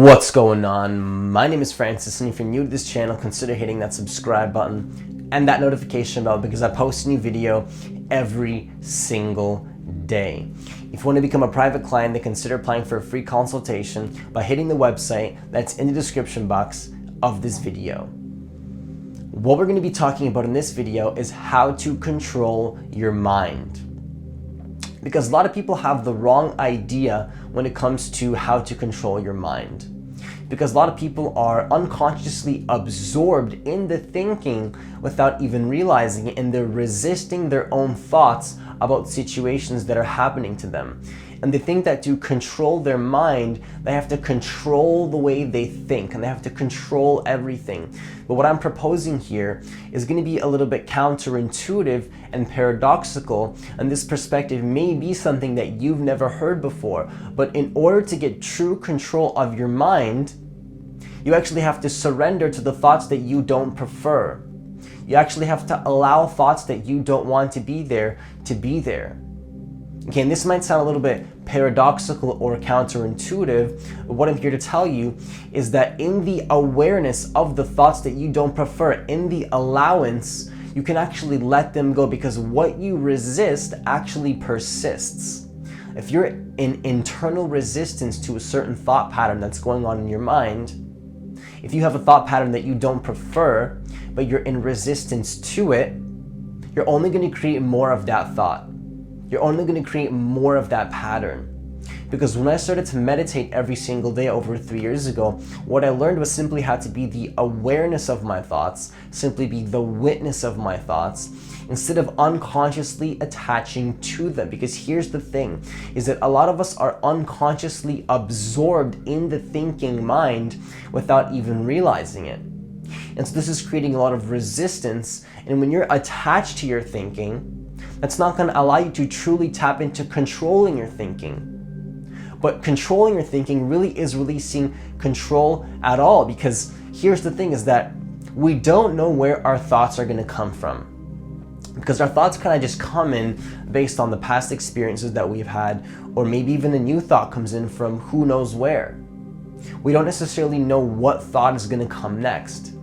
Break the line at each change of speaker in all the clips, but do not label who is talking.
What's going on? My name is Francis, and if you're new to this channel, consider hitting that subscribe button and that notification bell because I post a new video every single day. If you want to become a private client, then consider applying for a free consultation by hitting the website that's in the description box of this video. What we're going to be talking about in this video is how to control your mind. Because a lot of people have the wrong idea when it comes to how to control your mind. Because a lot of people are unconsciously absorbed in the thinking without even realizing it, and they're resisting their own thoughts about situations that are happening to them. And they think that to control their mind, they have to control the way they think and they have to control everything. But what I'm proposing here is going to be a little bit counterintuitive and paradoxical, and this perspective may be something that you've never heard before. But in order to get true control of your mind, you actually have to surrender to the thoughts that you don't prefer. You actually have to allow thoughts that you don't want to be there to be there. Okay, and this might sound a little bit paradoxical or counterintuitive, but what I'm here to tell you is that in the awareness of the thoughts that you don't prefer, in the allowance, you can actually let them go, because what you resist actually persists. If you're in internal resistance to a certain thought pattern that's going on in your mind, if you have a thought pattern that you don't prefer, but you're in resistance to it, you're only going to create more of that thought. You're only going to create more of that pattern. Because when I started to meditate every single day over 3 years ago, what I learned was simply how to be the awareness of my thoughts, simply be the witness of my thoughts, instead of unconsciously attaching to them. Because here's the thing, is that a lot of us are unconsciously absorbed in the thinking mind without even realizing it. And so this is creating a lot of resistance. And when you're attached to your thinking, that's not going to allow you to truly tap into controlling your thinking. But controlling your thinking really is releasing control at all, because here's the thing, is that we don't know where our thoughts are going to come from. Because our thoughts kind of just come in based on the past experiences that we've had, or maybe even a new thought comes in from who knows where. We don't necessarily know what thought is going to come next.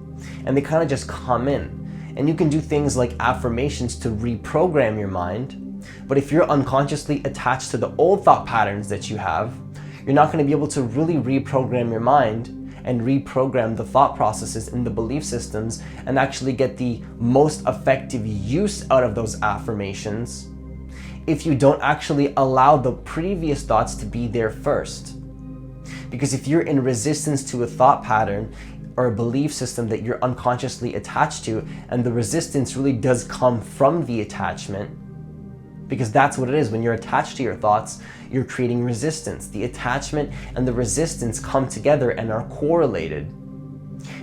And they kind of just come in. And you can do things like affirmations to reprogram your mind. But if you're unconsciously attached to the old thought patterns that you have, you're not going to be able to really reprogram your mind and reprogram the thought processes and the belief systems and actually get the most effective use out of those affirmations if you don't actually allow the previous thoughts to be there first. Because if you're in resistance to a thought pattern or a belief system that you're unconsciously attached to, and the resistance really does come from the attachment, because that's what it is. When you're attached to your thoughts, you're creating resistance. The attachment and the resistance come together and are correlated.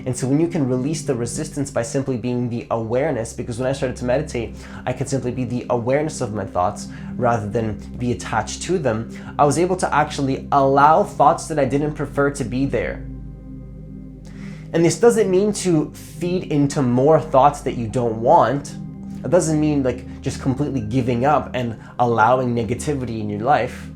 And so when you can release the resistance by simply being the awareness, because when I started to meditate, I could simply be the awareness of my thoughts rather than be attached to them, I was able to actually allow thoughts that I didn't prefer to be there. And this doesn't mean to feed into more thoughts that you don't want. It doesn't mean like just completely giving up and allowing negativity in your life.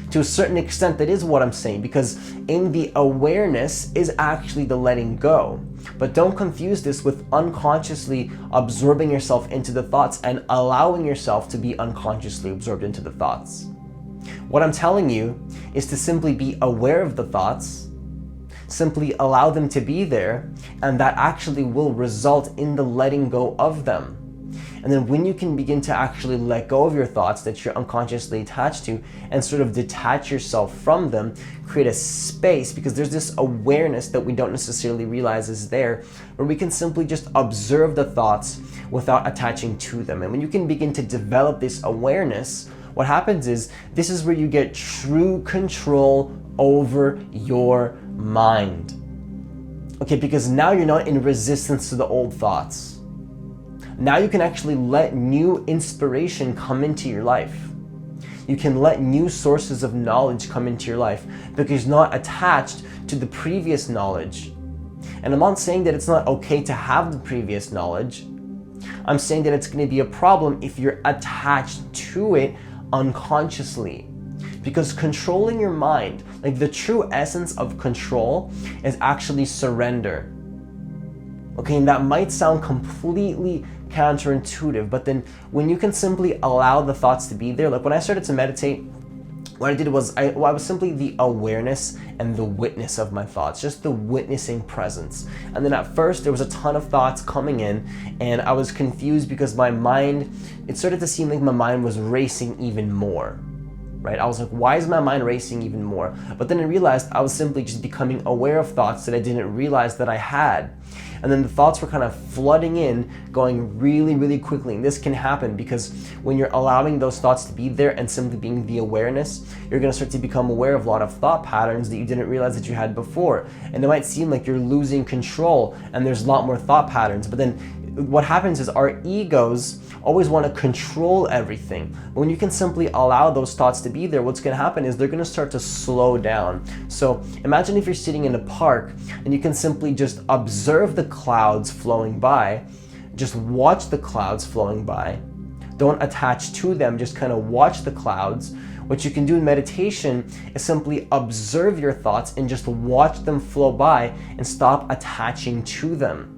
To a certain extent, that is what I'm saying, because in the awareness is actually the letting go. But don't confuse this with unconsciously absorbing yourself into the thoughts and allowing yourself to be unconsciously absorbed into the thoughts. What I'm telling you is to simply be aware of the thoughts, simply allow them to be there, and that actually will result in the letting go of them. And then when you can begin to actually let go of your thoughts that you're unconsciously attached to and sort of detach yourself from them, create a space, because there's this awareness that we don't necessarily realize is there, where we can simply just observe the thoughts without attaching to them. And when you can begin to develop this awareness, what happens is this is where you get true control over your mind. Okay, because now you're not in resistance to the old thoughts. Now you can actually let new inspiration come into your life. You can let new sources of knowledge come into your life because you're not attached to the previous knowledge. And I'm not saying that it's not okay to have the previous knowledge. I'm saying that it's going to be a problem if you're attached to it unconsciously. Because controlling your mind, like the true essence of control, is actually surrender. Okay, and that might sound completely counterintuitive, but then when you can simply allow the thoughts to be there, like when I started to meditate, what I did was I was simply the awareness and the witness of my thoughts, just the witnessing presence. And then at first there was a ton of thoughts coming in, and I was confused because my mind, it started to seem like my mind was racing even more. Right? I was like, why is my mind racing even more? But then I realized I was simply just becoming aware of thoughts that I didn't realize that I had. And then the thoughts were kind of flooding in, going really, really quickly. And this can happen because when you're allowing those thoughts to be there and simply being the awareness, you're going to start to become aware of a lot of thought patterns that you didn't realize that you had before. And it might seem like you're losing control and there's a lot more thought patterns. But then what happens is our egos always want to control everything. When you can simply allow those thoughts to be there, what's going to happen is they're going to start to slow down. So imagine if you're sitting in a park and you can simply just observe the clouds flowing by, just watch the clouds flowing by. Don't attach to them, just kind of watch the clouds. What you can do in meditation is simply observe your thoughts and just watch them flow by and stop attaching to them.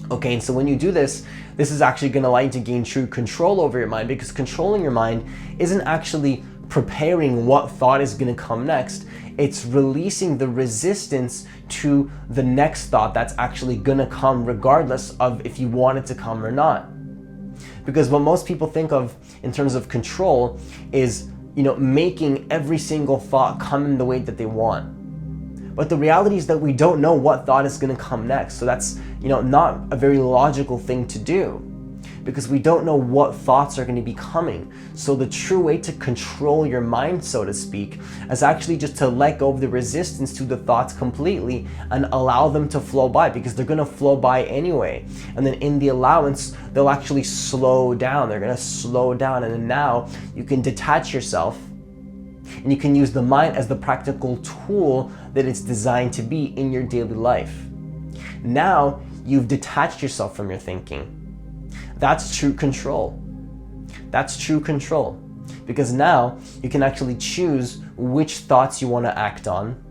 Okay, and so when you do this, this is actually going to allow you to gain true control over your mind, because controlling your mind isn't actually preparing what thought is going to come next. It's releasing the resistance to the next thought that's actually going to come regardless of if you want it to come or not. Because what most people think of in terms of control is, making every single thought come in the way that they want. But the reality is that we don't know what thought is going to come next. So that's, not a very logical thing to do, because we don't know what thoughts are going to be coming. So the true way to control your mind, so to speak, is actually just to let go of the resistance to the thoughts completely and allow them to flow by, because they're going to flow by anyway. And then in the allowance, they'll actually slow down. They're going to slow down. And then now you can detach yourself, and you can use the mind as the practical tool that it's designed to be in your daily life. Now you've detached yourself from your thinking. That's true control. That's true control. Because now you can actually choose which thoughts you want to act on.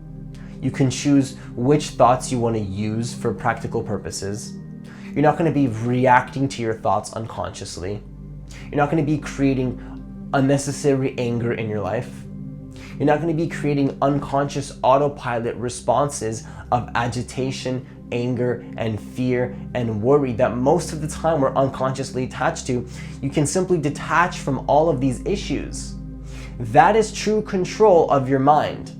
You can choose which thoughts you want to use for practical purposes. You're not going to be reacting to your thoughts unconsciously. You're not going to be creating unnecessary anger in your life. You're not going to be creating unconscious autopilot responses of agitation, anger, and fear and worry that most of the time we're unconsciously attached to. You can simply detach from all of these issues. That is true control of your mind.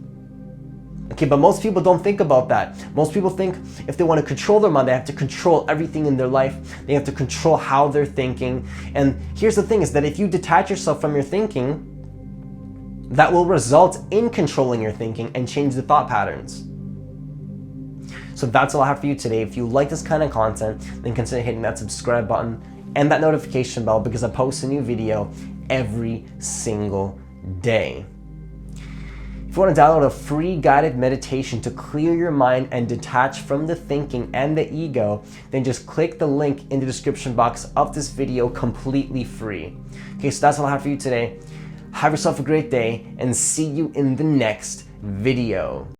Okay, but most people don't think about that. Most people think if they want to control their mind, they have to control everything in their life. They have to control how they're thinking. And here's the thing, is that if you detach yourself from your thinking, that will result in controlling your thinking and change the thought patterns. So that's all I have for you today. If you like this kind of content, then consider hitting that subscribe button and that notification bell, because I post a new video every single day. If you want to download a free guided meditation to clear your mind and detach from the thinking and the ego, then just click the link in the description box of this video, completely free. Okay, so that's all I have for you today. Have yourself a great day and see you in the next video.